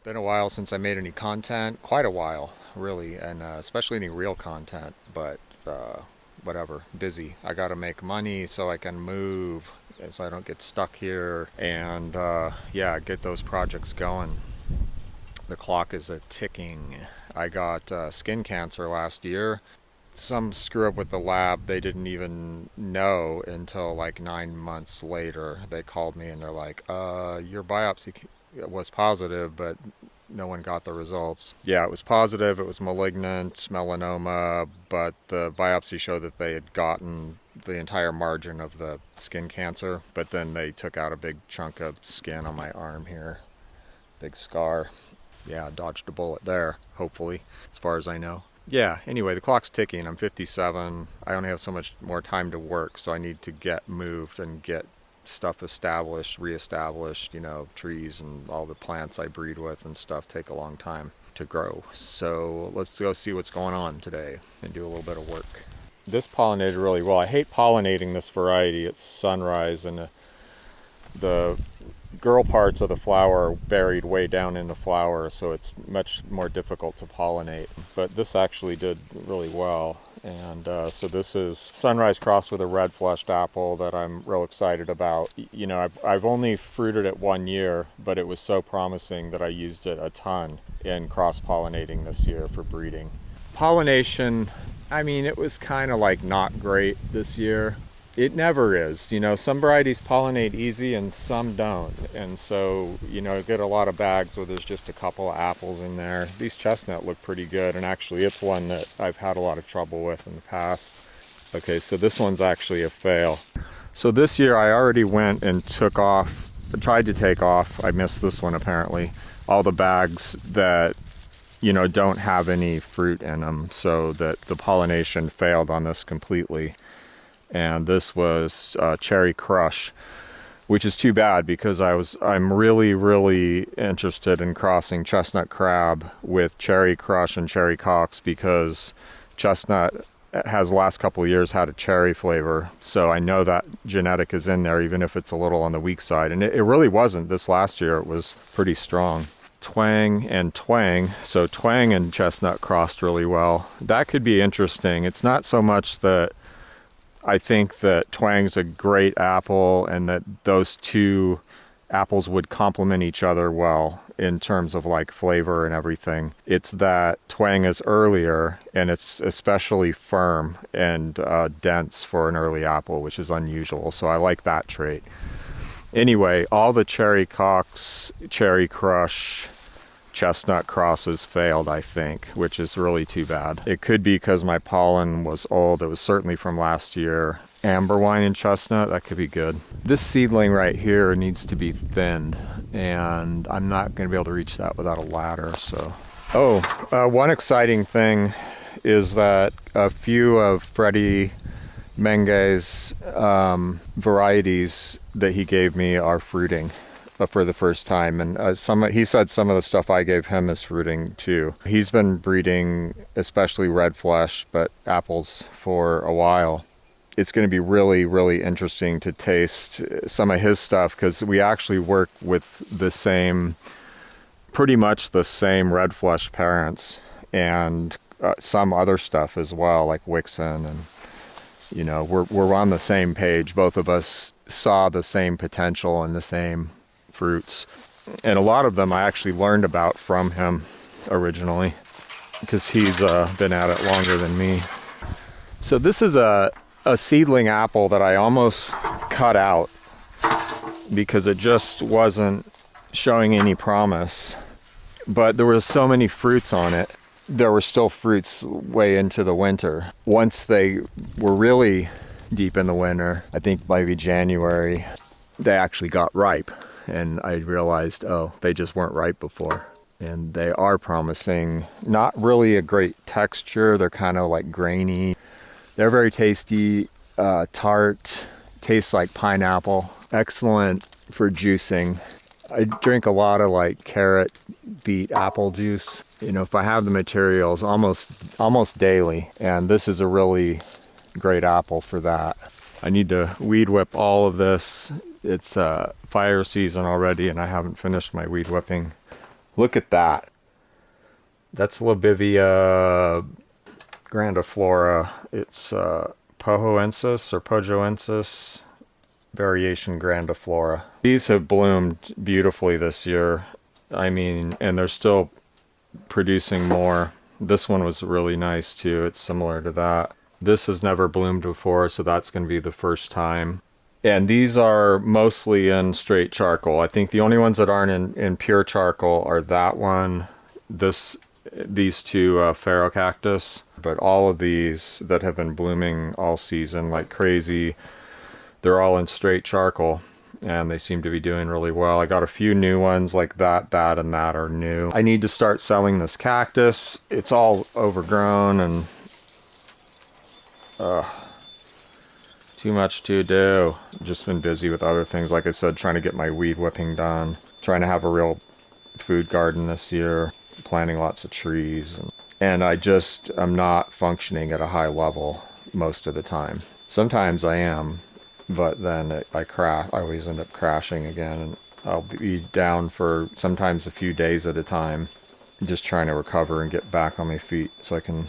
Been a while since I made any content, quite a while, really, and especially any real content, but whatever, busy. I gotta make money so I can move, so I don't get stuck here, and yeah, get those projects going. The clock is a ticking. I got skin cancer last year. Some screw up with the lab. They didn't even know until like 9 months later. They called me and they're like, your biopsy was positive, but no one got the results. Yeah, it was positive. It was malignant melanoma, but the biopsy showed that they had gotten the entire margin of the skin cancer, but then they took out a big chunk of skin on my arm here. Big scar. Yeah, dodged a bullet there, hopefully, as far as I know. Yeah, anyway, the clock's ticking. I'm 57. I only have so much more time to work, so I need to get moved and get stuff established, reestablished. Trees and all the plants I breed with and stuff take a long time to grow. So let's go see what's going on today and do a little bit of work. This pollinated really well. I hate pollinating this variety. It's sunrise, and the girl parts of the flower are buried way down in the flower, so it's much more difficult to pollinate. But this actually did really well. And so this is sunrise crossed with a red fleshed apple that I'm real excited about. I've only fruited it 1 year, but it was so promising that I used it a ton in cross-pollinating this year for breeding. Pollination, it was kind of like not great this year. It never is. Some varieties pollinate easy and some don't. And so, get a lot of bags where there's just a couple of apples in there. These chestnut look pretty good, and actually it's one that I've had a lot of trouble with in the past. Okay, so this one's actually a fail. So this year I already went and tried to take off, I missed this one apparently, all the bags that don't have any fruit in them, so that the pollination failed on this completely. And this was Cherry Crush, which is too bad because I'm really, really interested in crossing Chestnut Crab with Cherry Crush and Cherry Cox, because Chestnut has the last couple of years had a cherry flavor. So I know that genetic is in there, even if it's a little on the weak side. And it really wasn't. This last year it was pretty strong. Twang and Twang. So Twang and Chestnut crossed really well. That could be interesting. It's not so much that I think that Twang's a great apple and that those two apples would complement each other well in terms of like flavor and everything. It's that Twang is earlier and it's especially firm and dense for an early apple, which is unusual. So I like that trait. Anyway, all the Cherry Cox, Cherry Crush, Chestnut crosses failed, I think, which is really too bad. It could be because my pollen was old. It was certainly from last year. Amber wine and chestnut, that could be good. This seedling right here needs to be thinned, and I'm not going to be able to reach that without a ladder. So, one exciting thing is that a few of Freddie Menge's varieties that he gave me are fruiting for the first time, and he said some of the stuff I gave him is fruiting too. He's been breeding especially red flesh but apples for a while. It's going to be really, really interesting to taste some of his stuff, because we actually work with pretty much the same red flesh parents, and some other stuff as well, like Wixen, and we're on the same page. Both of us saw the same potential and the same fruits, and a lot of them I actually learned about from him originally, because he's been at it longer than me. So this is a seedling apple that I almost cut out because it just wasn't showing any promise, but there was so many fruits on it. There were still fruits way into the winter. Once they were really deep in the winter, I think maybe January, they actually got ripe. And I realized, they just weren't ripe before. And they are promising. Not really a great texture. They're kind of like grainy. They're very tasty, tart, tastes like pineapple. Excellent for juicing. I drink a lot of like carrot, beet, apple juice. If I have the materials, almost daily. And this is a really great apple for that. I need to weed whip all of this. It's fire season already, and I haven't finished my weed whipping. Look at that. That's Lobivia grandiflora. It's pohoensis or pojoensis variation grandiflora. These have bloomed beautifully this year. I mean, and they're still producing more. This one was really nice too. It's similar to that. This has never bloomed before, so that's going to be the first time. And these are mostly in straight charcoal. I think the only ones that aren't in pure charcoal are that one, these two ferrocactus. But all of these that have been blooming all season like crazy, they're all in straight charcoal. And they seem to be doing really well. I got a few new ones like that, and that are new. I need to start selling this cactus. It's all overgrown and too much to do. Just been busy with other things. Like I said, trying to get my weed whipping done. Trying to have a real food garden this year. Planting lots of trees. And I'm not functioning at a high level most of the time. Sometimes I am. But then I crash. I always end up crashing again, and I'll be down for sometimes a few days at a time, just trying to recover and get back on my feet so I can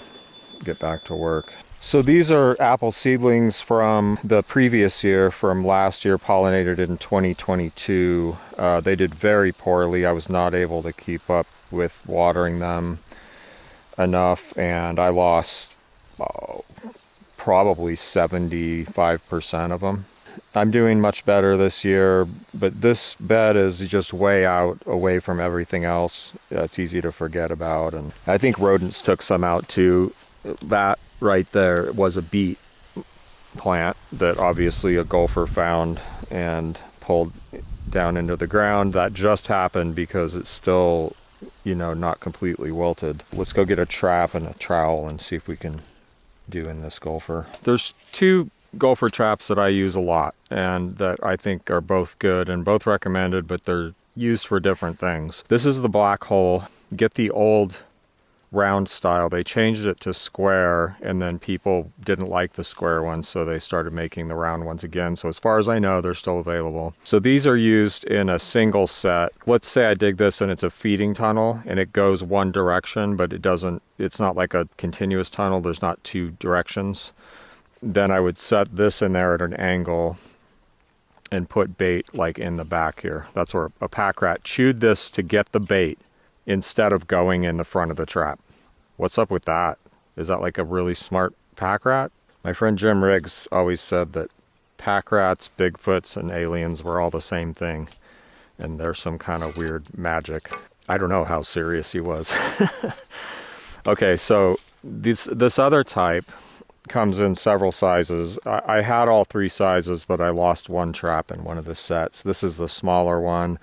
get back to work. So these are apple seedlings from the previous year, from last year, pollinated in 2022. They did very poorly. I was not able to keep up with watering them enough, and I lost probably 75% of them. I'm doing much better this year, but this bed is just way out, away from everything else. It's easy to forget about, and I think rodents took some out too. That right there was a beet plant that obviously a gopher found and pulled down into the ground. That just happened because it's still, not completely wilted. Let's go get a trap and a trowel and see if we can do in this gopher. There's two gopher traps that I use a lot and that I think are both good and both recommended, but they're used for different things. This is the black hole. Get the old round style. They changed it to square, and then people didn't like the square ones, so they started making the round ones again. So as far as I know, they're still available. So these are used in a single set. Let's say I dig this and it's a feeding tunnel and it goes one direction, but it's not like a continuous tunnel. There's not two directions. Then I would set this in there at an angle and put bait like in the back here. That's where a pack rat chewed this to get the bait instead of going in the front of the trap. What's up with that? Is that like a really smart pack rat? My friend Jim Riggs always said that pack rats, Bigfoots, and aliens were all the same thing. And there's some kind of weird magic. I don't know how serious he was. Okay, so this other type comes in several sizes. I had all three sizes, but I lost one trap in one of the sets. This is the smaller one.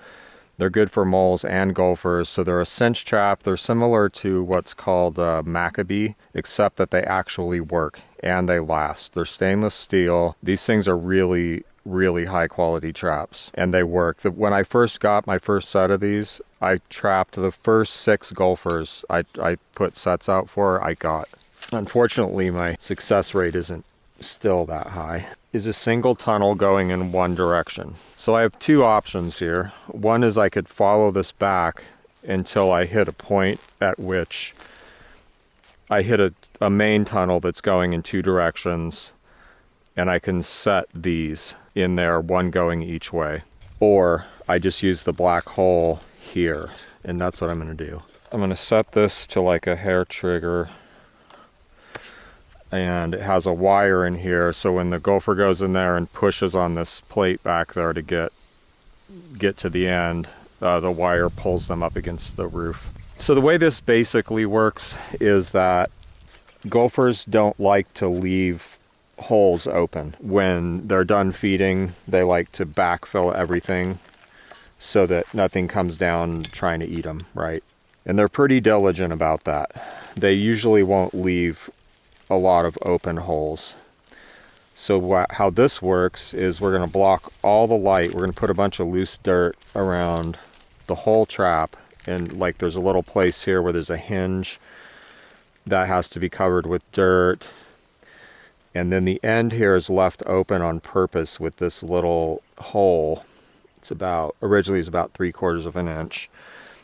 They're good for moles and gophers. So they're a cinch trap. They're similar to what's called Maccabee, except that they actually work and they last. They're stainless steel. These things are really, really high quality traps, and they work. When I first got my first set of these, I trapped the first 6 gophers I put sets out for, I got. Unfortunately, my success rate isn't still that high. Is a single tunnel going in one direction. So I have two options here. One is I could follow this back until I hit a point at which I hit a main tunnel that's going in two directions, and I can set these in there, one going each way. Or I just use the black hole here, and that's what I'm going to do. I'm going to set this to like a hair trigger, and it has a wire in here, so when the gopher goes in there and pushes on this plate back there to get to the end, the wire pulls them up against the roof. So the way this basically works is that gophers don't like to leave holes open. When they're done feeding, they like to backfill everything so that nothing comes down trying to eat them, right? And they're pretty diligent about that. They usually won't leave a lot of open holes. So how this works is we're going to block all the light. We're going to put a bunch of loose dirt around the whole trap, and like there's a little place here where there's a hinge that has to be covered with dirt, and then the end here is left open on purpose with this little hole. Originally it's about 3/4 of an inch,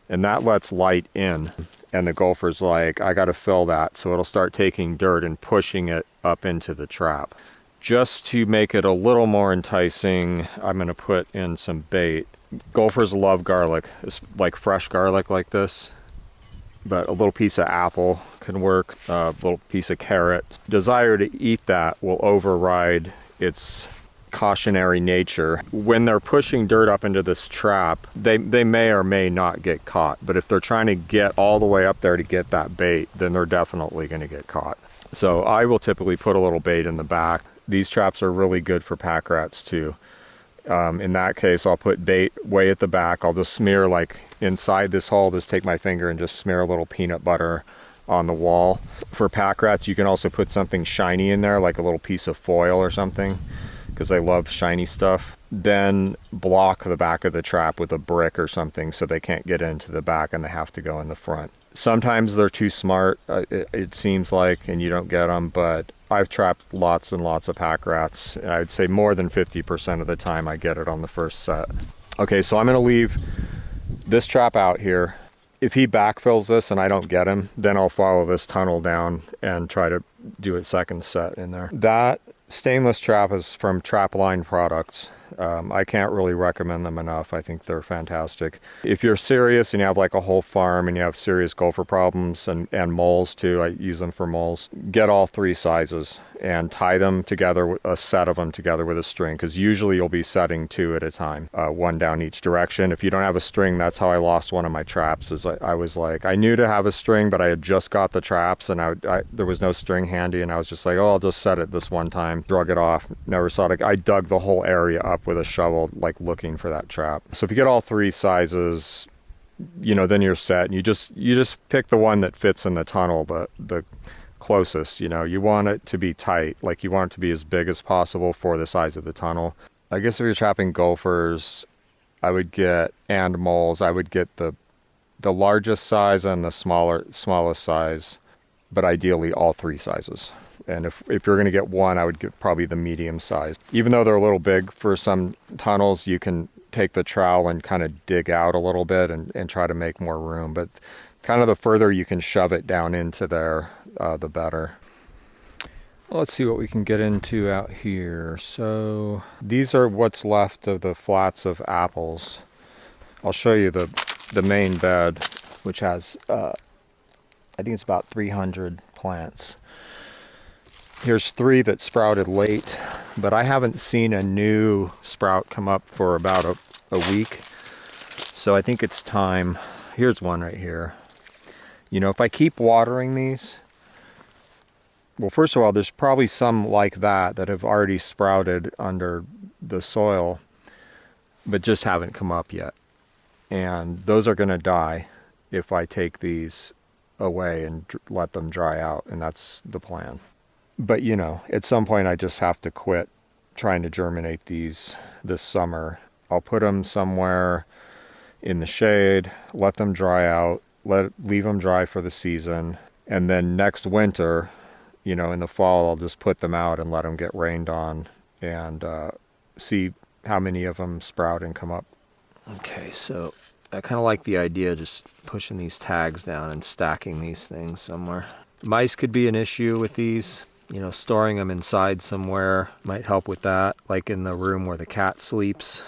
and that lets light in. And the gopher's like, I gotta fill that. So it'll start taking dirt and pushing it up into the trap. Just to make it a little more enticing, I'm gonna put in some bait. Gophers love garlic. It's like fresh garlic like this. But a little piece of apple can work, a little piece of carrot. Desire to eat that will override its cautionary nature. When they're pushing dirt up into this trap, they may or may not get caught. But if they're trying to get all the way up there to get that bait, then they're definitely going to get caught. So I will typically put a little bait in the back. These traps are really good for pack rats too. In that case, I'll put bait way at the back. I'll just smear, like inside this hole, just take my finger and just smear a little peanut butter on the wall. For pack rats, you can also put something shiny in there, like a little piece of foil or something, because they love shiny stuff. Then block the back of the trap with a brick or something so they can't get into the back and they have to go in the front. Sometimes they're too smart, it seems like, and you don't get them, but I've trapped lots and lots of pack rats. I'd say more than 50% of the time I get it on the first set. Okay, so I'm gonna leave this trap out here. If he backfills this and I don't get him, then I'll follow this tunnel down and try to do a second set in there. That stainless trap is from Trapline Products. I can't really recommend them enough. I think they're fantastic. If you're serious and you have like a whole farm and you have serious gopher problems and moles too, I use them for moles, get all 3 sizes and tie them together, a set of them together with a string, because usually you'll be setting 2 at a time, 1 down each direction. If you don't have a string, that's how I lost one of my traps. Is I was like, I knew to have a string, but I had just got the traps and there was no string handy, and I was just like, oh, I'll just set it this one time, drug it off, never saw it. I dug the whole area up with a shovel, like looking for that trap. So if you get all 3 sizes, you know, then you're set, and you just pick the one that fits in the tunnel, the closest. You know, you want it to be tight, like you want it to be as big as possible for the size of the tunnel. I guess if you're trapping gophers, and moles, I would get the largest size and the smallest size, but ideally all 3 sizes. And if you're going to get one, I would get probably the medium size. Even though they're a little big for some tunnels, you can take the trowel and kind of dig out a little bit and try to make more room. But kind of the further you can shove it down into there, the better. Well, let's see what we can get into out here. So these are what's left of the flats of apples. I'll show you the main bed, which has, I think it's about 300 plants. Here's 3 that sprouted late, but I haven't seen a new sprout come up for about a week. So I think it's time. Here's one right here. You know, if I keep watering these, well, first of all, there's probably some like that have already sprouted under the soil, but just haven't come up yet. And those are going to die if I take these away and let them dry out, and that's the plan. But, you know, at some point I just have to quit trying to germinate these this summer. I'll put them somewhere in the shade, let them dry out, leave them dry for the season, and then next winter, you know, in the fall, I'll just put them out and let them get rained on and see how many of them sprout and come up. Okay, so I kind of like the idea of just pushing these tags down and stacking these things somewhere. Mice could be an issue with these. You know, storing them inside somewhere might help with that, like in the room where the cat sleeps.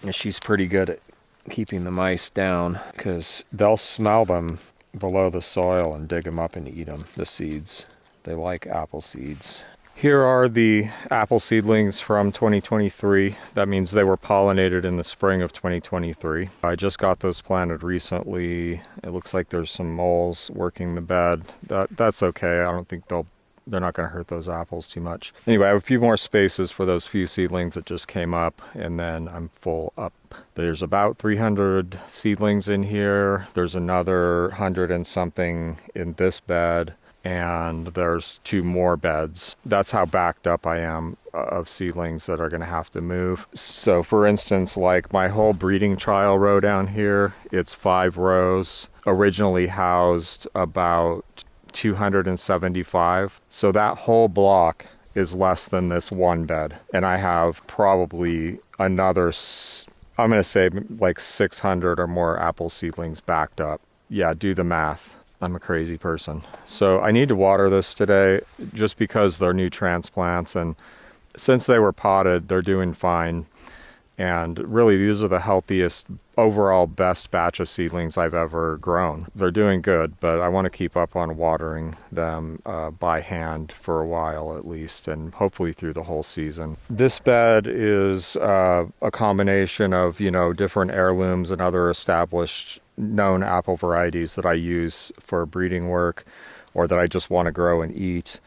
And she's pretty good at keeping the mice down because they'll smell them below the soil and dig them up and eat them, the seeds. They like apple seeds. Here are the apple seedlings from 2023. That means they were pollinated in the spring of 2023. I just got those planted recently. It looks like there's some moles working the bed. That's okay. I don't think they're not going to hurt those apples too much. Anyway, I have a few more spaces for those few seedlings that just came up, and then I'm full up. There's about 300 seedlings in here. There's another 100 and something in this bed, and there's 2 more beds. That's how backed up I am of seedlings that are going to have to move. So for instance, like my whole breeding trial row down here, it's 5 rows, originally housed about 275. So that whole block is less than this one bed. And I have probably another I'm going to say like 600 or more apple seedlings backed up. Yeah, do the math. I'm a crazy person. So I need to water this today just because they're new transplants, and since they were potted, they're doing fine. And really, these are the healthiest, overall best batch of seedlings I've ever grown. They're doing good, but I want to keep up on watering them by hand for a while at least, and hopefully through the whole season. This bed is a combination of, you know, different heirlooms and other established known apple varieties that I use for breeding work or that I just want to grow and eat.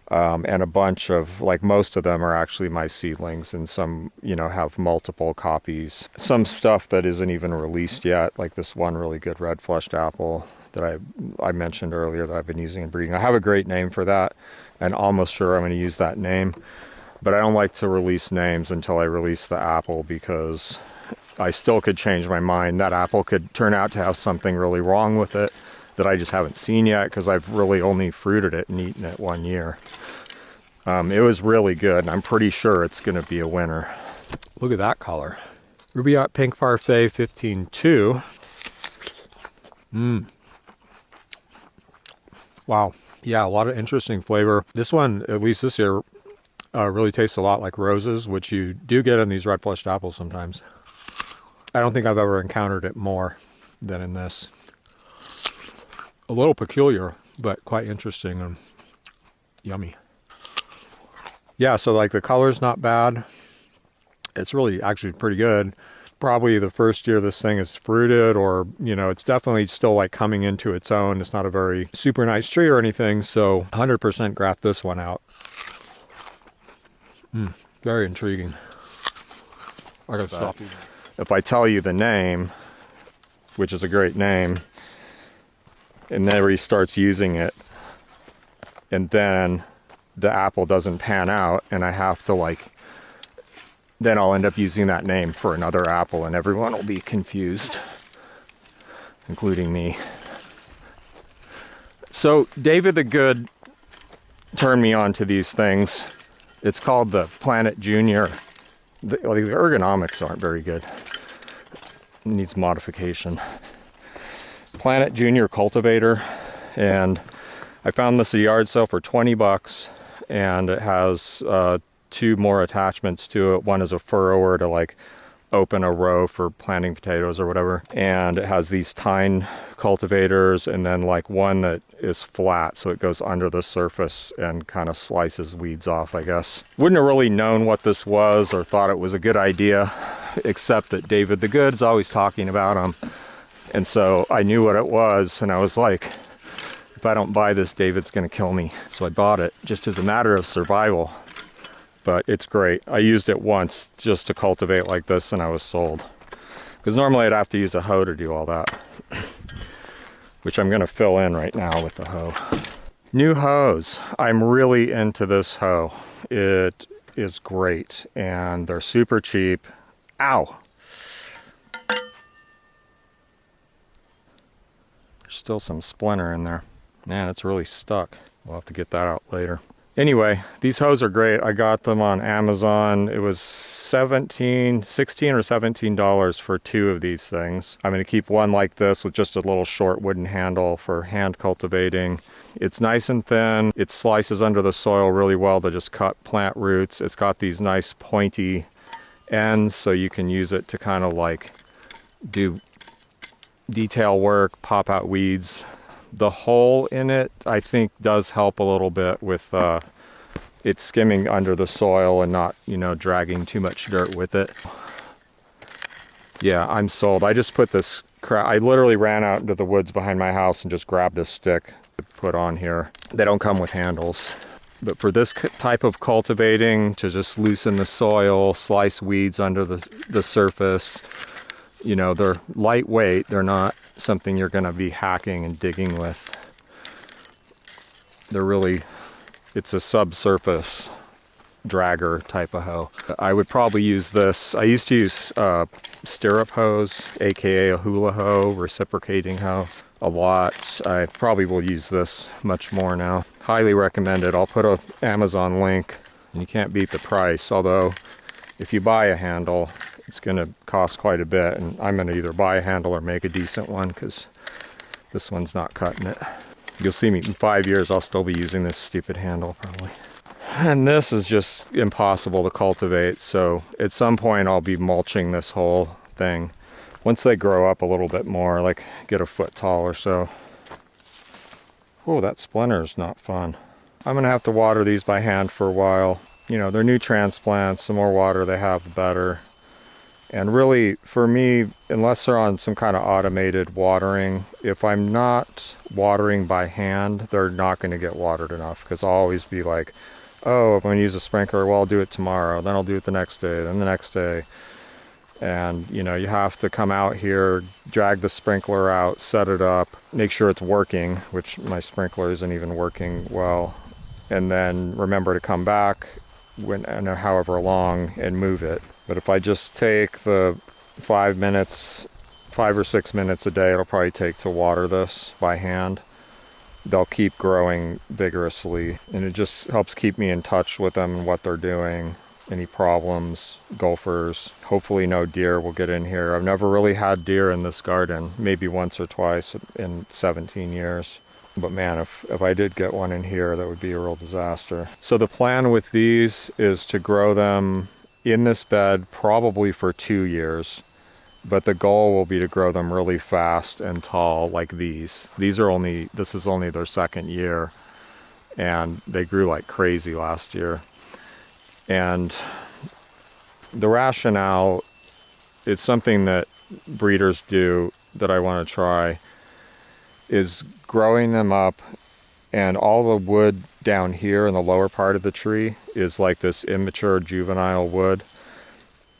And a bunch of, like, most of them are actually my seedlings, and some, you know, have multiple copies. Some stuff that isn't even released yet, like this one really good red fleshed apple that I mentioned earlier that I've been using in breeding. I have a great name for that, and almost sure I'm going to use that name, but I don't like to release names until I release the apple, because I still could change my mind. That apple could turn out to have something really wrong with it that I just haven't seen yet, because I've really only fruited it and eaten it 1 year. It was really good, and I'm pretty sure it's going to be a winner. Look at that color. Rubaiyat Pink Parfait 15-2. Wow. Yeah, a lot of interesting flavor. This one, at least this year, really tastes a lot like roses, which you do get in these red fleshed apples sometimes. I don't think I've ever encountered it more than in this. A little peculiar, but quite interesting and yummy. Yeah, so like the color's not bad. It's really actually pretty good. Probably the first year this thing is fruited, or, you know, it's definitely still like coming into its own. It's not a very super nice tree or anything, so 100% graft this one out. Very intriguing. I gotta stop. If I tell you the name, which is a great name, and then he starts using it, and then the apple doesn't pan out, and I have to, like, then I'll end up using that name for another apple, and everyone will be confused, including me. So David the Good turned me on to these things. It's called the Planet Junior. The ergonomics aren't very good. It needs modification. Planet Junior cultivator, and I found this at a yard sale for 20 bucks. And it has 2 more attachments to it. One is a furrower to, like, open a row for planting potatoes or whatever. And it has these tine cultivators, and then like one that is flat, so it goes under the surface and kind of slices weeds off, I guess. Wouldn't have really known what this was or thought it was a good idea, except that David the Good's always talking about them. And so I knew what it was, and I was like, if I don't buy this, David's going to kill me. So I bought it just as a matter of survival. But it's great. I used it once just to cultivate like this, and I was sold. Because normally I'd have to use a hoe to do all that. Which I'm going to fill in right now with the hoe. New hoes. I'm really into this hoe. It is great, and they're super cheap. Ow! There's still some splinter in there. Man, it's really stuck. We'll have to get that out later. Anyway, these hoes are great. I got them on Amazon. It was $16 or $17 for 2 of these things. I'm going to keep one like this with just a little short wooden handle for hand cultivating. It's nice and thin. It slices under the soil really well to just cut plant roots. It's got these nice pointy ends, so you can use it to kind of like do detail work, pop out weeds. The hole in it, I think, does help a little bit with it skimming under the soil and not, you know, dragging too much dirt with it. Yeah, I'm sold. I just put this I literally ran out into the woods behind my house and just grabbed a stick to put on here. They don't come with handles. But for this type of cultivating, to just loosen the soil, slice weeds under the surface, you know, they're lightweight. They're not something you're going to be hacking and digging with. They're really, it's a subsurface dragger type of hoe. I would probably use this. I used to use stirrup hoes, aka a hula hoe, reciprocating hoe, a lot. I probably will use this much more now. Highly recommend it. I'll put an Amazon link, and you can't beat the price, although if you buy a handle, it's going to cost quite a bit, and I'm going to either buy a handle or make a decent one because this one's not cutting it. You'll see me in 5 years, I'll still be using this stupid handle probably. And this is just impossible to cultivate, so at some point I'll be mulching this whole thing. Once they grow up a little bit more, like get a foot tall or so. Whoa, that splinter is not fun. I'm gonna have to water these by hand for a while. You know, they're new transplants, the more water they have, the better. And really, for me, unless they're on some kind of automated watering, if I'm not watering by hand, they're not gonna get watered enough, because I'll always be like, oh, if I'm gonna use a sprinkler, well, I'll do it tomorrow, then I'll do it the next day, then the next day. And, you know, you have to come out here, drag the sprinkler out, set it up, make sure it's working, which my sprinkler isn't even working well. And then remember to come back when, and however long, and move it. But if I just take the 5 or 6 minutes a day it'll probably take to water this by hand, they'll keep growing vigorously, and it just helps keep me in touch with them and what they're doing. Any problems, gophers, hopefully no deer will get in here. I've never really had deer in this garden, maybe once or twice in 17 years. But man, if I did get one in here, that would be a real disaster. So the plan with these is to grow them in this bed probably for 2 years. But the goal will be to grow them really fast and tall like these. This is only their second year, and they grew like crazy last year. And the rationale, it's something that breeders do that I want to try, is growing them up, and all the wood down here in the lower part of the tree is like this immature juvenile wood.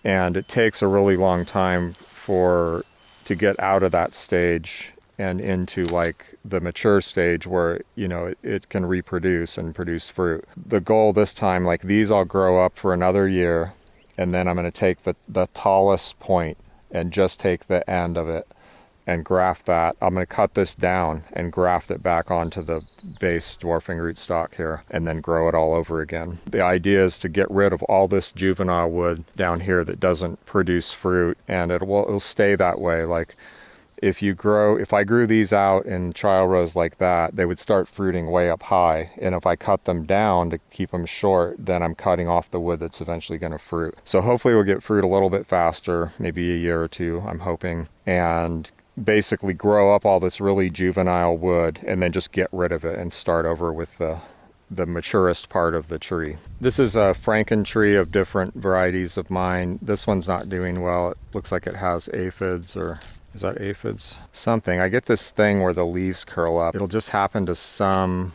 And it takes a really long time to get out of that stage and into like the mature stage where, you know, it can reproduce and produce fruit. The goal this time, like these all grow up for another year, and then I'm going to take the tallest point and just take the end of it and graft that. I'm going to cut this down and graft it back onto the base dwarfing rootstock here, and then grow it all over again. The idea is to get rid of all this juvenile wood down here that doesn't produce fruit, and it'll stay that way. Like if I grew these out in trial rows like that, they would start fruiting way up high, and if I cut them down to keep them short, then I'm cutting off the wood that's eventually going to fruit. So hopefully we'll get fruit a little bit faster, maybe a year or two, I'm hoping, and basically grow up all this really juvenile wood and then just get rid of it and start over with the maturest part of the tree. This is a Franken tree of different varieties of mine. This one's not doing well. It looks like it has aphids, or is that aphids? Something. I get this thing where the leaves curl up. It'll just happen to some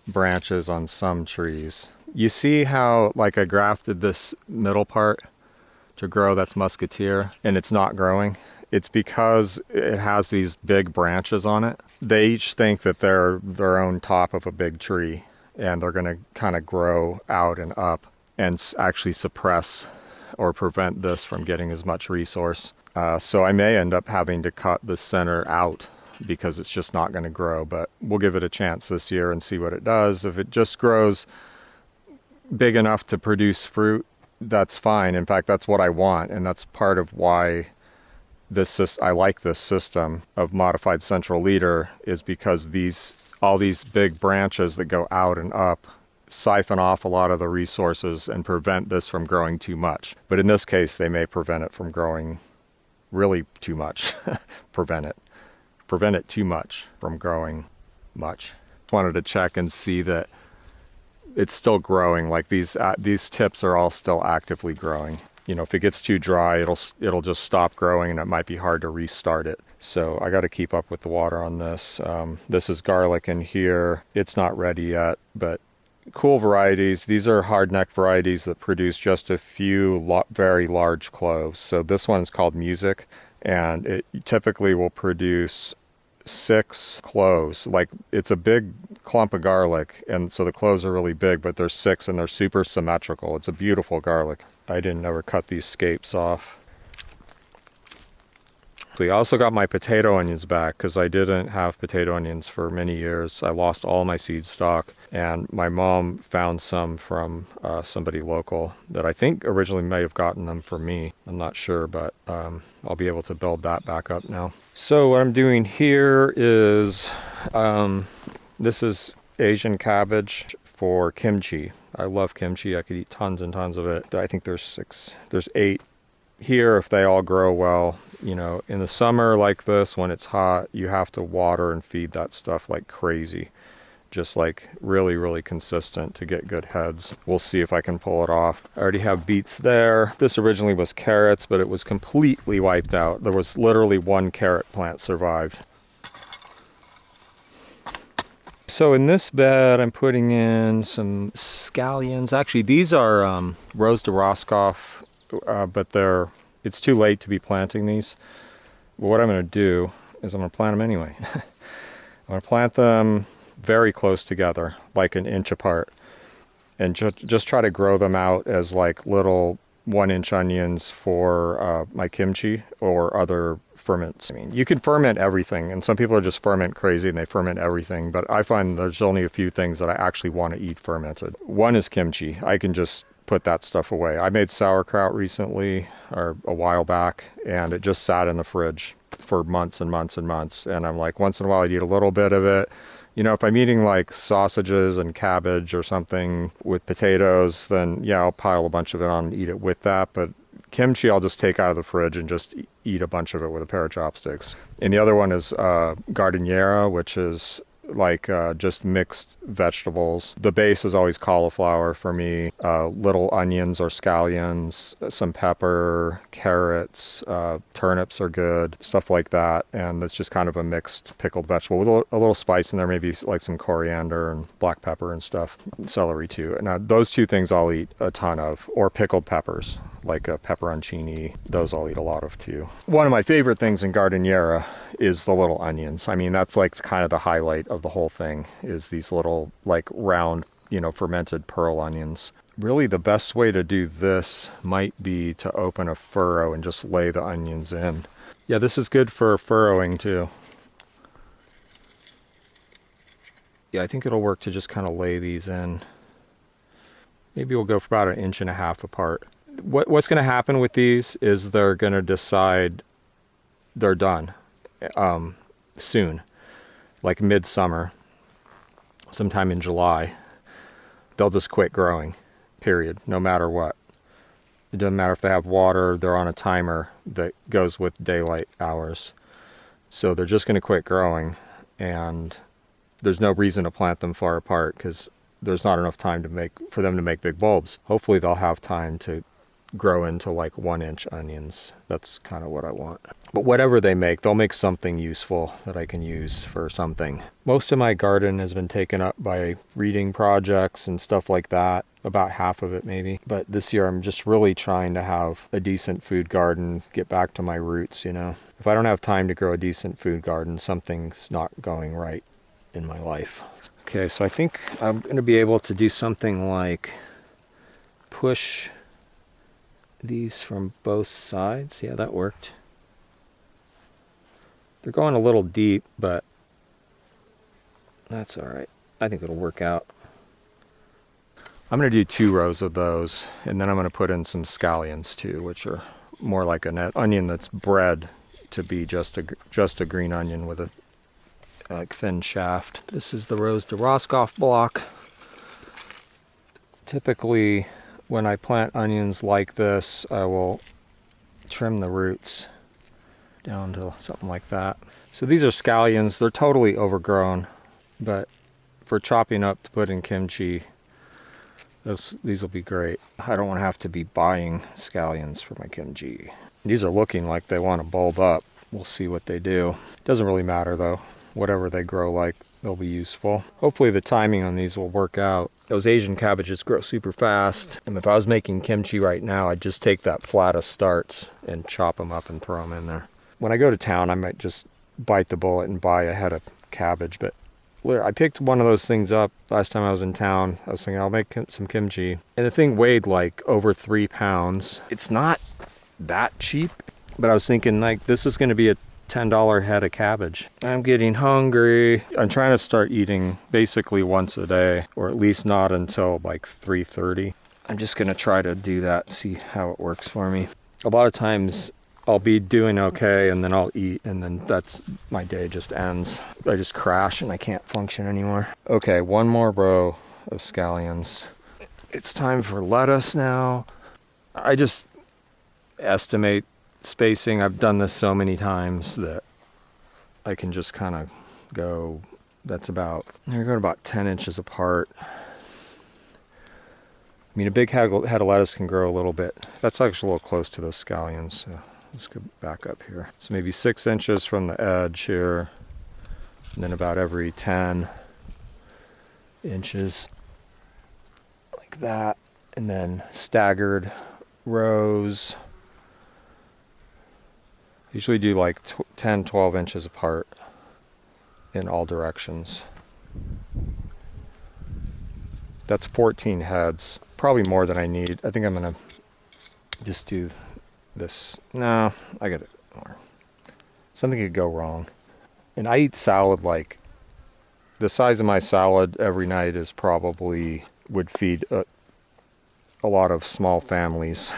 branches on some trees. You see how like I grafted this middle part to grow, that's musketeer, and it's not growing? It's because it has these big branches on it. They each think that they're their own top of a big tree, and they're going to kind of grow out and up and actually suppress or prevent this from getting as much resource. So I may end up having to cut the center out because it's just not going to grow, but we'll give it a chance this year and see what it does. If it just grows big enough to produce fruit, that's fine. In fact, that's what I want, and that's part of why I like this system of modified central leader, is because all these big branches that go out and up siphon off a lot of the resources and prevent this from growing too much. But in this case, they may prevent it from growing really too much. Prevent it too much from growing much. Wanted to check and see that it's still growing. Like these tips are all still actively growing. You know, if it gets too dry, it'll just stop growing, and it might be hard to restart it. So I got to keep up with the water on this. This is garlic in here. It's not ready yet, but cool varieties. These are hard-neck varieties that produce just a few very large cloves. So this one is called Music, and it typically will produce 6 cloves. Like, it's a big clump of garlic, and so the cloves are really big, but they're 6 and they're super symmetrical. It's a beautiful garlic. I didn't ever cut these scapes off. So I also got my potato onions back because I didn't have potato onions for many years. I lost all my seed stock, and my mom found some from somebody local that I think originally may have gotten them for me. I'm not sure, but I'll be able to build that back up now. So what I'm doing here is, this is Asian cabbage for kimchi. I love kimchi. I could eat tons and tons of it. I think there's 8 here if they all grow well. You know, in the summer like this, when it's hot, you have to water and feed that stuff like crazy. Just like really, really consistent to get good heads. We'll see if I can pull it off. I already have beets there. This originally was carrots, but it was completely wiped out. There was literally 1 carrot plant survived. So in this bed, I'm putting in some scallions. Actually, these are Rose de Roscoff, but it's too late to be planting these. But what I'm going to do is I'm going to plant them anyway. I'm going to plant them very close together, like an inch apart, and just try to grow them out as like little 1-inch onions for my kimchi or other ferments. I mean, you can ferment everything, and some people are just ferment crazy and they ferment everything, but I find there's only a few things that I actually want to eat fermented. One is kimchi. I can just put that stuff away. I made sauerkraut recently, or a while back, and it just sat in the fridge for months and months and months, and I'm like, once in a while I'd eat a little bit of it. You know, if I'm eating like sausages and cabbage or something with potatoes, then yeah, I'll pile a bunch of it on and eat it with that. But kimchi, I'll just take out of the fridge and just eat a bunch of it with a pair of chopsticks. And the other one is gardeniera, which is like just mixed vegetables. The base is always cauliflower for me, little onions or scallions, some pepper, carrots, turnips are good, stuff like that. And it's just kind of a mixed pickled vegetable with a little spice in there, maybe like some coriander and black pepper and stuff, celery too. And those 2 things I'll eat a ton of, or pickled peppers, like a pepperoncini. Those I'll eat a lot of too. One of my favorite things in gardeniera is the little onions. I mean, that's like kind of the highlight of the whole thing, is these little like round, you know, fermented pearl onions. Really the best way to do this might be to open a furrow and just lay the onions in. Yeah, this is good for furrowing too. Yeah, I think it'll work to just kind of lay these in. Maybe we'll go for about 1.5 inches apart. What's going to happen with these is they're going to decide they're done soon, like midsummer, sometime in July. They'll just quit growing, period, no matter what. It doesn't matter if they have water, they're on a timer that goes with daylight hours. So they're just going to quit growing, and there's no reason to plant them far apart because there's not enough time for them to make big bulbs. Hopefully they'll have time to grow into like 1-inch onions. That's kind of what I want. But whatever they make, they'll make something useful that I can use for something. Most of my garden has been taken up by reading projects and stuff like that. About half of it maybe. But this year I'm just really trying to have a decent food garden, get back to my roots, you know. If I don't have time to grow a decent food garden, something's not going right in my life. Okay, so I think I'm going to be able to do something like push these from both sides. Yeah, that worked. They're going a little deep, but that's all right. I think it'll work out. I'm going to do 2 rows of those, and then I'm going to put in some scallions too, which are more like an onion that's bred to be just a green onion with a like thin shaft. This is the Rose de Roscoff block. Typically, when I plant onions like this, I will trim the roots down to something like that. So these are scallions. They're totally overgrown, but for chopping up to put in kimchi, these will be great. I don't want to have to be buying scallions for my kimchi. These are looking like they want to bulb up. We'll see what they do. Doesn't really matter though. Whatever they grow like, they'll be useful. Hopefully the timing on these will work out. Those Asian cabbages grow super fast. And if I was making kimchi right now, I'd just take that flat of starts and chop them up and throw them in there. When I go to town, I might just bite the bullet and buy a head of cabbage. But I picked one of those things up last time I was in town. I was thinking I'll make some kimchi. And the thing weighed like over 3 pounds. It's not that cheap. But I was thinking, like, this is going to be a $10 head of cabbage. I'm getting hungry. I'm trying to start eating basically once a day, or at least not until like 3:30. I'm just going to try to do that, see how it works for me. A lot of times I'll be doing okay and then I'll eat and then that's my day just ends. I just crash and I can't function anymore. Okay, one more row of scallions. It's time for lettuce now. I just estimate spacing. I've done this so many times that I can just kind of go, that's about, they're going about 10 inches apart. I mean, a big head of lettuce can grow a little bit. That's actually a little close to those scallions. So let's go back up here. So maybe 6 inches from the edge here, and then about every 10 inches like that, and then staggered rows. Usually do like 10, 12 inches apart in all directions. That's 14 heads, probably more than I need. I think I'm gonna just do this. No, I got it more. Something could go wrong. And I eat salad like, the size of my salad every night is probably, would feed a lot of small families.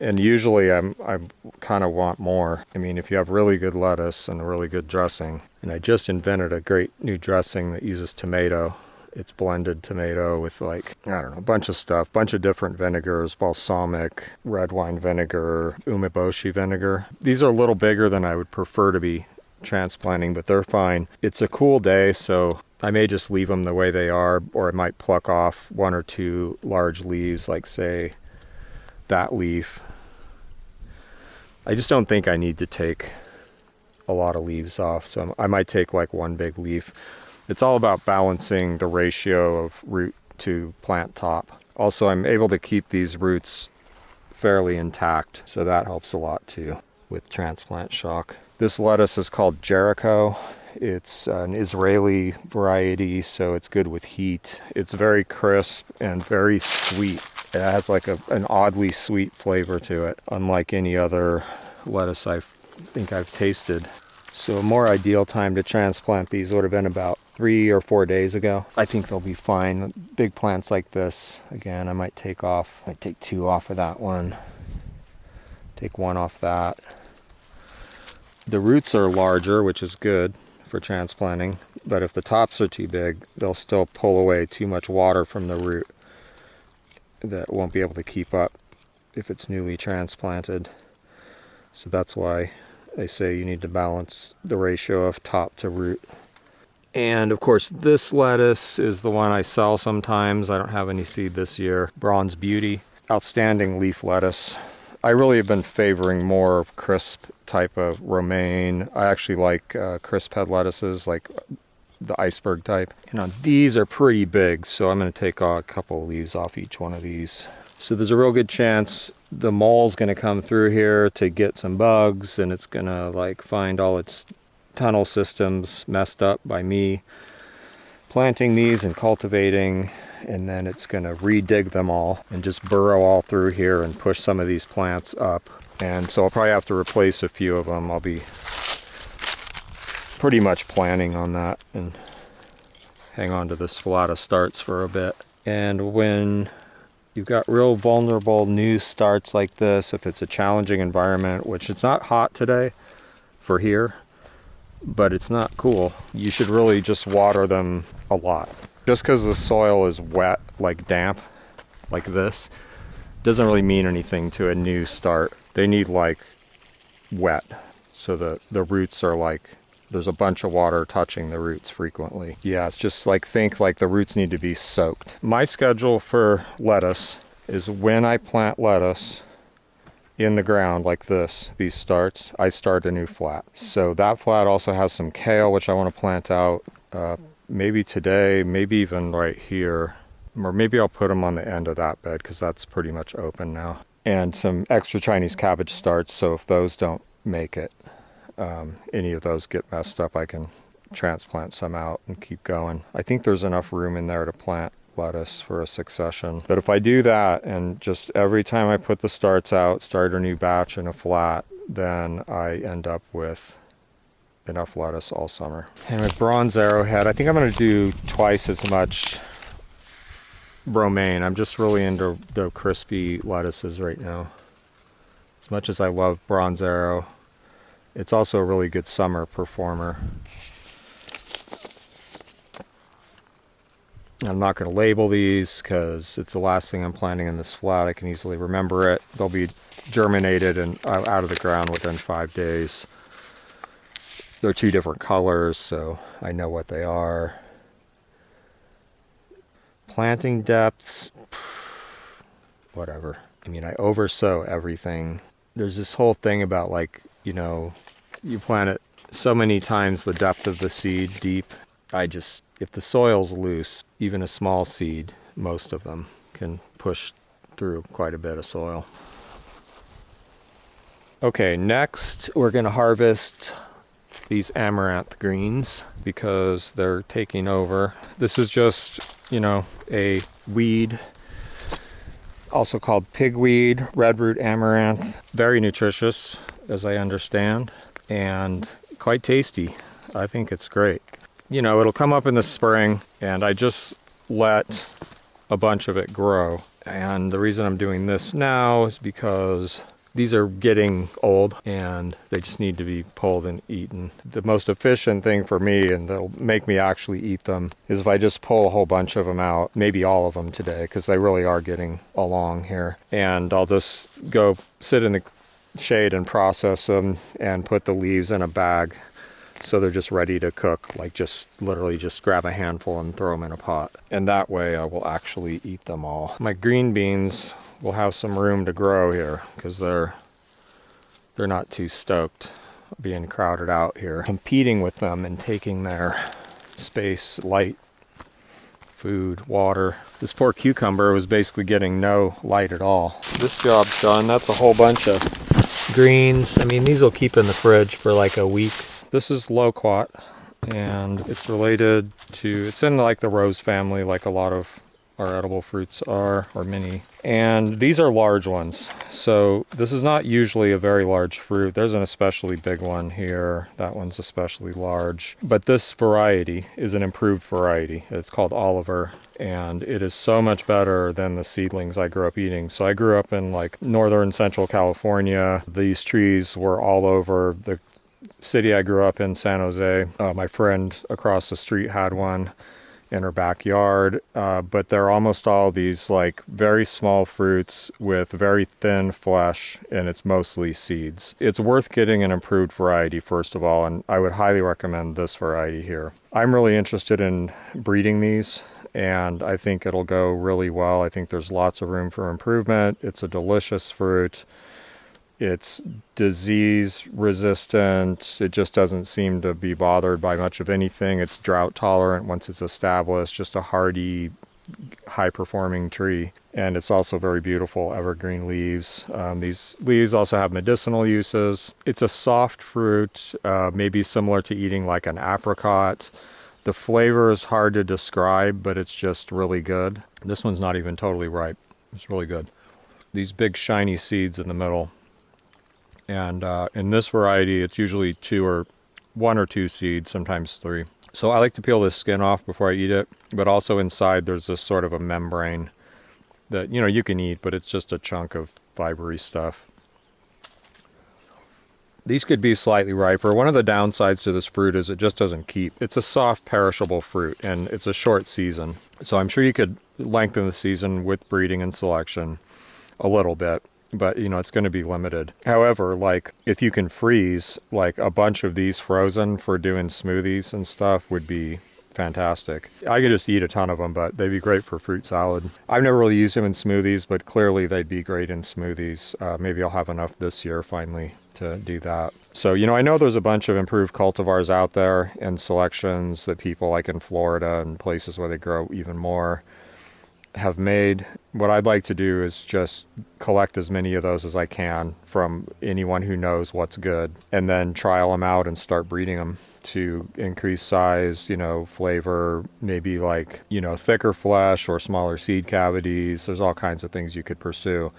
And usually I kind of want more. I mean, if you have really good lettuce and a really good dressing, and I just invented a great new dressing that uses tomato. It's blended tomato with like, I don't know, a bunch of stuff, bunch of different vinegars, balsamic, red wine vinegar, umeboshi vinegar. These are a little bigger than I would prefer to be transplanting, but they're fine. It's a cool day, so I may just leave them the way they are, or I might pluck off 1 or 2 large leaves, like say that leaf. I just don't think I need to take a lot of leaves off, so I might take like 1 big leaf. It's all about balancing the ratio of root to plant top. Also, I'm able to keep these roots fairly intact, so that helps a lot too with transplant shock. This lettuce is called Jericho. It's an Israeli variety, so it's good with heat. It's very crisp and very sweet. It has like an oddly sweet flavor to it, unlike any other lettuce I think I've tasted. So a more ideal time to transplant these would have been about 3 or 4 days ago. I think they'll be fine. Big plants like this, again, I might take 2 off of that one. Take 1 off that. The roots are larger, which is good for transplanting, but if the tops are too big, they'll still pull away too much water from the root that won't be able to keep up if it's newly transplanted. So that's why they say you need to balance the ratio of top to root. And of course, this lettuce is the one I sell sometimes. I don't have any seed this year. Bronze Beauty, outstanding leaf lettuce. I really have been favoring more crisp type of romaine. I actually like crisp head lettuces, like the iceberg type. You know, these are pretty big, so I'm going to take a couple of leaves off each one of these. So there's a real good chance the mole's going to come through here to get some bugs, and it's going to like find all its tunnel systems messed up by me planting these and cultivating, and then it's going to re-dig them all and just burrow all through here and push some of these plants up. And so I'll probably have to replace a few of them. I'll be pretty much planning on that and hang on to this Sphalata starts for a bit. And when you've got real vulnerable new starts like this, if it's a challenging environment, which it's not hot today for here, but it's not cool, you should really just water them a lot. Just because the soil is wet, like damp, like this, doesn't really mean anything to a new start. They need like wet, so the roots are like, there's a bunch of water touching the roots frequently. Yeah, it's just like, think like the roots need to be soaked. My schedule for lettuce is when I plant lettuce in the ground like this, these starts, I start a new flat. So that flat also has some kale, which I want to plant out maybe today, maybe even right here, or maybe I'll put them on the end of that bed because that's pretty much open now. And some extra Chinese cabbage starts, so if those don't make it, any of those get messed up, I can transplant some out and keep going. I think there's enough room in there to plant lettuce for a succession. But if I do that and just every time I put the starts out, start a new batch in a flat, then I end up with enough lettuce all summer. And with bronze arrowhead, I think I'm going to do twice as much romaine. I'm just really into the crispy lettuces right now. As much as I love bronze arrow, it's also a really good summer performer. I'm not going to label these because it's the last thing I'm planting in this flat. I can easily remember it. They'll be germinated and out of the ground within 5 days. They're 2 different colors, so I know what they are. Planting depths, whatever. I mean, I oversow everything. There's this whole thing about, like, you know, you plant it so many times the depth of the seed deep. If the soil's loose, even a small seed, most of them can push through quite a bit of soil. Okay, next we're going to harvest these amaranth greens because they're taking over. This is just, you know, a weed, also called pigweed, redroot amaranth. Very nutritious, as I understand, and quite tasty. I think it's great. You know, it'll come up in the spring, and I just let a bunch of it grow. And the reason I'm doing this now is because these are getting old and they just need to be pulled and eaten. The most efficient thing for me, and that'll make me actually eat them, is if I just pull a whole bunch of them out, maybe all of them today, because they really are getting along here. And I'll just go sit in the shade and process them and put the leaves in a bag so they're just ready to cook. Like, just literally just grab a handful and throw them in a pot. And that way I will actually eat them all. My green beans will have some room to grow here because they're not too stoked being crowded out here. Competing with them and taking their space, light, food, water. This poor cucumber was basically getting no light at all. This job's done. That's a whole bunch of greens. I mean, these will keep in the fridge for like a week. This is Loquat, and it's related to, it's in like the rose family, like a lot of our edible fruits are, or many. And these are large ones. So this is not usually a very large fruit. There's an especially big one here. That one's especially large. But this variety is an improved variety. It's called Oliver, and it is so much better than the seedlings I grew up eating. So I grew up in like northern central California. These trees were all over the city I grew up in, San Jose. My friend across the street had one in her backyard, but they're almost all these like very small fruits with very thin flesh, and it's mostly seeds. It's worth getting an improved variety, first of all, and I would highly recommend this variety here. I'm really interested in breeding these, and I think it'll go really well. I think there's lots of room for improvement. It's a delicious fruit. It's disease resistant. It just doesn't seem to be bothered by much of anything. It's drought tolerant once it's established, just a hardy, high performing tree. And it's also very beautiful evergreen leaves. These leaves also have medicinal uses. It's a soft fruit, maybe similar to eating like an apricot. The flavor is hard to describe, but it's just really good. This one's not even totally ripe. It's really good. These big shiny seeds in the middle. And in this variety, it's usually 1 or 2 seeds, sometimes 3. So I like to peel this skin off before I eat it, but also inside there's this sort of a membrane that, you know, you can eat, but it's just a chunk of fibery stuff. These could be slightly riper. One of the downsides to this fruit is it just doesn't keep. It's a soft, perishable fruit, and it's a short season. So I'm sure you could lengthen the season with breeding and selection a little bit. But, you know, it's going to be limited. However, like, if you can freeze, like, a bunch of these frozen for doing smoothies and stuff would be fantastic. I could just eat a ton of them, but they'd be great for fruit salad. I've never really used them in smoothies, but clearly they'd be great in smoothies. Maybe I'll have enough this year, finally, to do that. So, you know, I know there's a bunch of improved cultivars out there and selections that people like in Florida and places where they grow even more. have made. What I'd like to do is just collect as many of those as I can from anyone who knows what's good, and then trial them out and start breeding them to increase size, flavor, maybe like, thicker flesh or smaller seed cavities. There's all kinds of things you could pursue.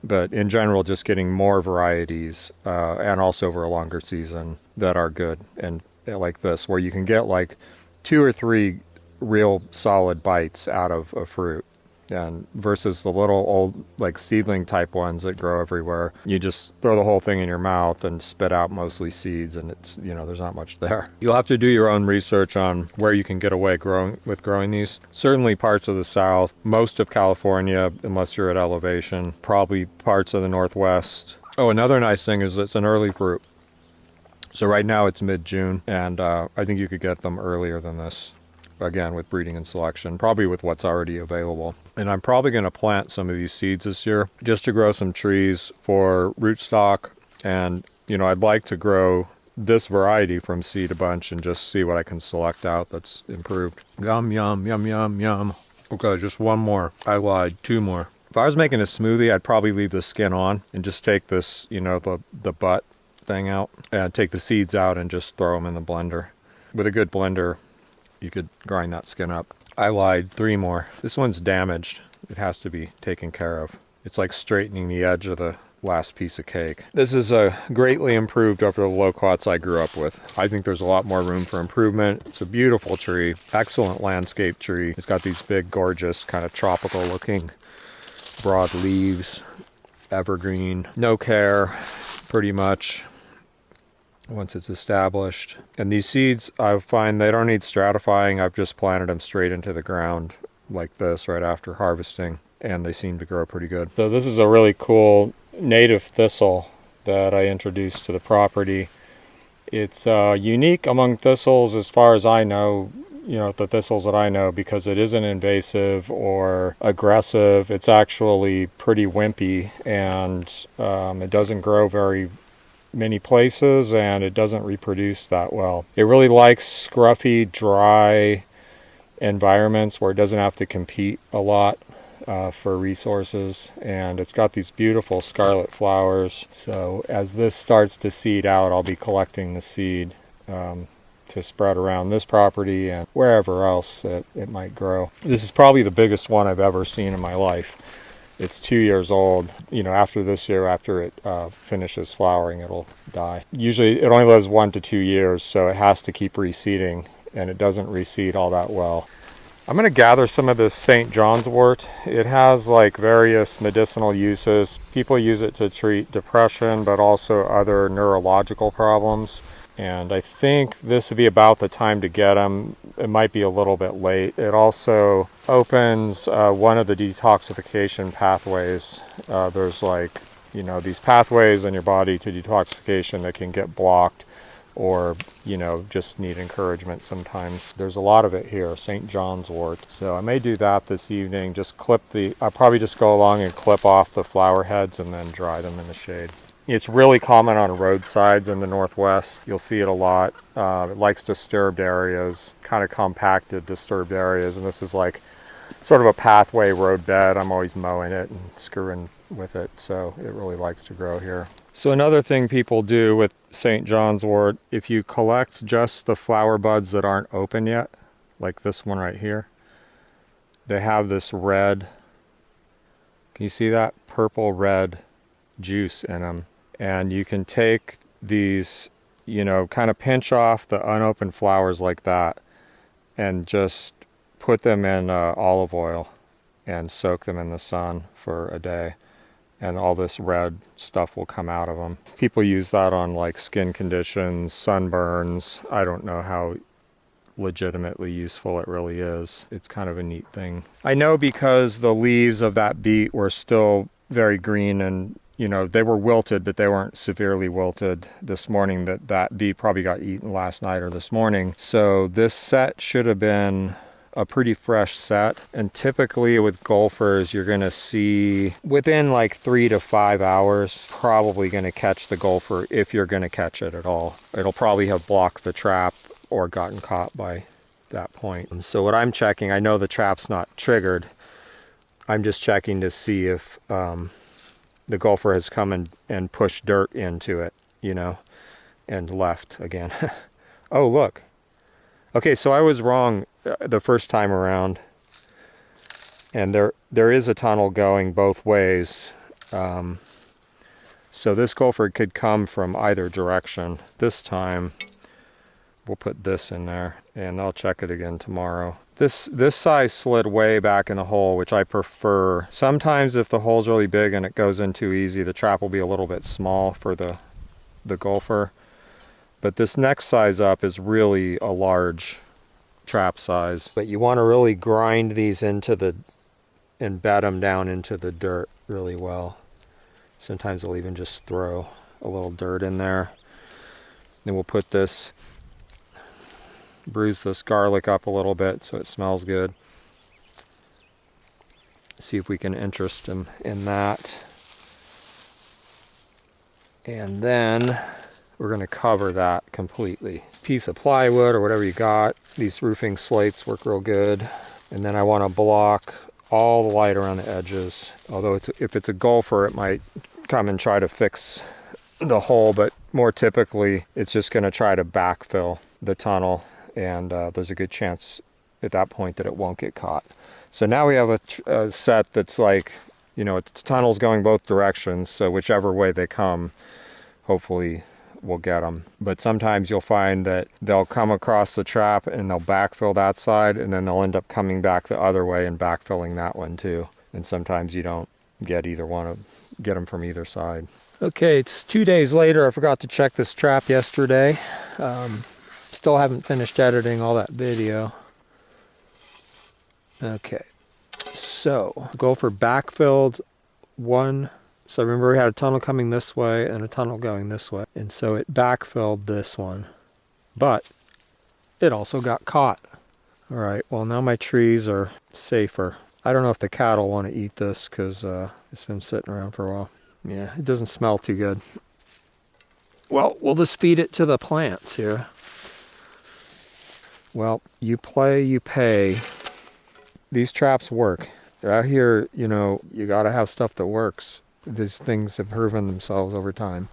But in general, just getting more varieties and also over a longer season that are good and like this, where you can get like 2 or 3 real solid bites out of a fruit, and versus the little old like seedling type ones that grow everywhere. You just throw the whole thing in your mouth and spit out mostly seeds, and it's, there's not much there. You'll have to do your own research on where you can get away growing these. Certainly parts of the South, most of California, unless you're at elevation, probably parts of the Northwest. Oh, another nice thing is it's an early fruit. So right now it's mid-June, and I think you could get them earlier than this. Again, with breeding and selection, probably with what's already available. And I'm probably going to plant some of these seeds this year just to grow some trees for rootstock. And, I'd like to grow this variety from seed a bunch and just see what I can select out that's improved. Yum, yum, yum, yum, yum. Okay, just one more. I lied, 2 more. If I was making a smoothie, I'd probably leave the skin on and just take this, the butt thing out and take the seeds out and just throw them in the blender. With a good blender, you could grind that skin up. I lied, 3 more. This one's damaged. It has to be taken care of. It's like straightening the edge of the last piece of cake. This is greatly improved over the Loquats I grew up with. I think there's a lot more room for improvement. It's a beautiful tree, excellent landscape tree. It's got these big, gorgeous, kind of tropical looking broad leaves, evergreen, no care, pretty much. Once it's established. And these seeds, I find they don't need stratifying. I've just planted them straight into the ground like this right after harvesting, and they seem to grow pretty good. So this is a really cool native thistle that I introduced to the property. It's unique among thistles as far as I know, the thistles that I know, because it isn't invasive or aggressive. It's actually pretty wimpy, and it doesn't grow very many places, and it doesn't reproduce that well. It really likes scruffy, dry environments where it doesn't have to compete a lot for resources, and it's got these beautiful scarlet flowers. So as this starts to seed out, I'll be collecting the seed to spread around this property and wherever else it might grow. This is probably the biggest one I've ever seen in my life. It's 2 years old. After this year, after it finishes flowering, it'll die. Usually it only lives 1 to 2 years, so it has to keep reseeding, and it doesn't reseed all that well. I'm going to gather some of this St. John's wort. It has like various medicinal uses. People use it to treat depression, but also other neurological problems. And I think this would be about the time to get them. It might be a little bit late. It also opens one of the detoxification pathways. There's these pathways in your body to detoxification that can get blocked or, just need encouragement sometimes. There's a lot of it here, St. John's wort. So I may do that this evening. I'll probably just go along and clip off the flower heads and then dry them in the shade. It's really common on roadsides in the Northwest. You'll see it a lot. It likes disturbed areas, kind of compacted disturbed areas. And this is like sort of a pathway roadbed. I'm always mowing it and screwing with it. So it really likes to grow here. So another thing people do with St. John's wort, if you collect just the flower buds that aren't open yet, like this one right here, they have this red, can you see that? Purple red juice in them. And you can take these, kind of pinch off the unopened flowers like that and just put them in olive oil and soak them in the sun for a day. And all this red stuff will come out of them. People use that on like skin conditions, sunburns. I don't know how legitimately useful it really is. It's kind of a neat thing. I know because the leaves of that beet were still very green and they were wilted, but they weren't severely wilted this morning. That bee probably got eaten last night or this morning. So this set should have been a pretty fresh set. And typically with Gophers, you're going to see within like 3 to 5 hours, probably going to catch the Gopher if you're going to catch it at all. It'll probably have blocked the trap or gotten caught by that point. So what I'm checking, I know the trap's not triggered, I'm just checking to see if the gopher has come and pushed dirt into it, you know, and left again. Oh, look. Okay, so I was wrong the first time around. And there is a tunnel going both ways. So this gopher could come from either direction. This time, we'll put this in there, and I'll check it again tomorrow. This size slid way back in the hole, which I prefer. Sometimes if the hole's really big and it goes in too easy, the trap will be a little bit small for the gopher. But this next size up is really a large trap size. But you want to really grind these into and bed them down into the dirt really well. Sometimes I'll even just throw a little dirt in there. Then we'll put this, bruise this garlic up a little bit so it smells good. See if we can interest them in that. And then we're going to cover that completely. Piece of plywood or whatever you got. These roofing slates work real good. And then I want to block all the light around the edges. Although if it's a gopher, it might come and try to fix the hole, but more typically it's just going to try to backfill the tunnel, and there's a good chance at that point that it won't get caught. So now we have a set that's like, you know, the tunnel's going both directions, so whichever way they come, hopefully we'll get them. But sometimes you'll find that they'll come across the trap and they'll backfill that side, and then they'll end up coming back the other way and backfilling that one too. And sometimes you don't get get them from either side. Okay, it's 2 days later. I forgot to check this trap yesterday. Still haven't finished editing all that video. Okay, so gopher backfilled one. So remember we had a tunnel coming this way and a tunnel going this way. And so it backfilled this one. But it also got caught. All right, well now my trees are safer. I don't know if the cattle want to eat this because it's been sitting around for a while. Yeah, it doesn't smell too good. Well, we'll just feed it to the plants here. Well, you play, you pay. These traps work. Out here, you know, you got to have stuff that works. These things have proven themselves over time.